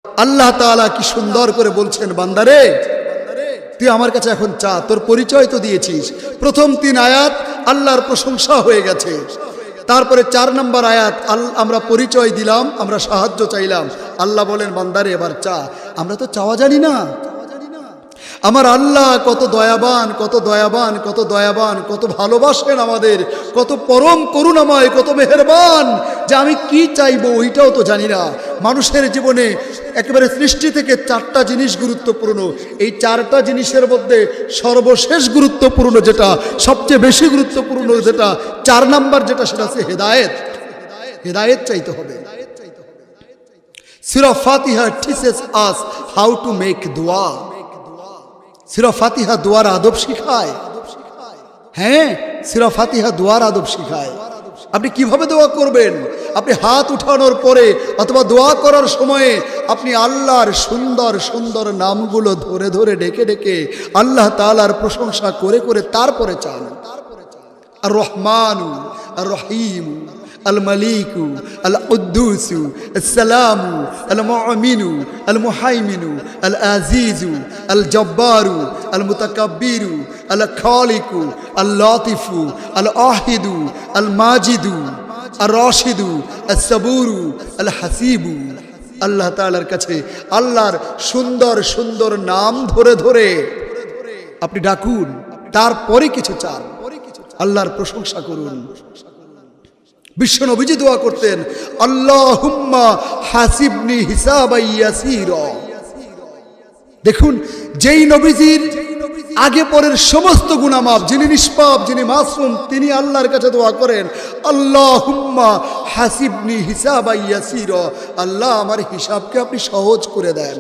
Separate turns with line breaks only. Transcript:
আল্লাহ তাআলা কি সুন্দর করে বলছেন, বান্দারে তুই আমার কাছে এখন চা, তোর পরিচয় তো দিয়েছিস। প্রথম 3 আয়াত আল্লাহর প্রশংসা হয়ে গেছে, তারপরে 4 নম্বর আয়াত আমরা পরিচয় দিলাম, আমরা সাহায্য চাইলাম। আল্লাহ বলেন, বান্দারে এবার চা। আমরা তো চাওয়া জানি না। আমার আল্লাহ কত দয়াবান, কত দয়াবান, কত দয়াবান, কত ভালোবাসেন আমাদের, কত পরম করুণাময়, কত মেহেরবান, যে আমি কি চাইবো ওইটাও তো জানি না। মানুষের জীবনে একেবারে সৃষ্টি থেকে 4টা জিনিস গুরুত্বপূর্ণ। এই 4টা জিনিসের মধ্যে সর্বশেষ গুরুত্বপূর্ণ যেটা, সবচেয়ে বেশি গুরুত্বপূর্ণ যেটা, 4 নাম্বার যেটা, সেটা হচ্ছে হেদায়েত। হেদায়েত চাইতে হবে। সূরা ফাতিহা teaches us how to make dua। সূরা ফাতিহা দোয়ার আদব শিখায়। হ্যাঁ, সূরা ফাতিহা দোয়ার আদব শিখায়। আপনি কিভাবে দোয়া করবেন, আপনি হাত উঠানোর পরে অথবা দোয়া করার সময়ে আপনি আল্লাহর সুন্দর সুন্দর নামগুলো ধরে ধরে ডেকে ডেকে আল্লাহ তাআলার প্রশংসা করে করে তারপরে চান। আর রহমানু, আর রহিম, আল মালিকু, আল কুদ্দুসু, আসসালামু, আল মুমিনু, আল মুহাইমিনু, আল আজিজু, আল জব্বারু, আল মুতাকাব্বিরু, আল খালিকু, আল লাতিফু, আল আহিদু, আল মাজিদু, আর রশিদু, আস সাবুরু, আল হাসিবু। আল্লাহ তাআলার কাছে আল্লাহর সুন্দর সুন্দর নাম ধরে ধরে আপনি ডাকুন, তারপরে কিছু চান, আল্লাহর প্রশংসা করুন। বিশ্ব নবীজি দোয়া করতেন, আল্লাহুম্মা হাসিবনি হিসাবান ইয়াসীরা। দেখুন, যেই নবীজির আগে পরের সমস্ত গুনাহ মাফ, যিনি নিষ্পাপ, যিনি মাসুম, তিনি আল্লাহর কাছে দোয়া করেন, আল্লাহুম্মা হাসিবনি হিসাবান ইয়াসীরা, আল্লাহ আমার হিসাবকে আপনি সহজ করে দেন।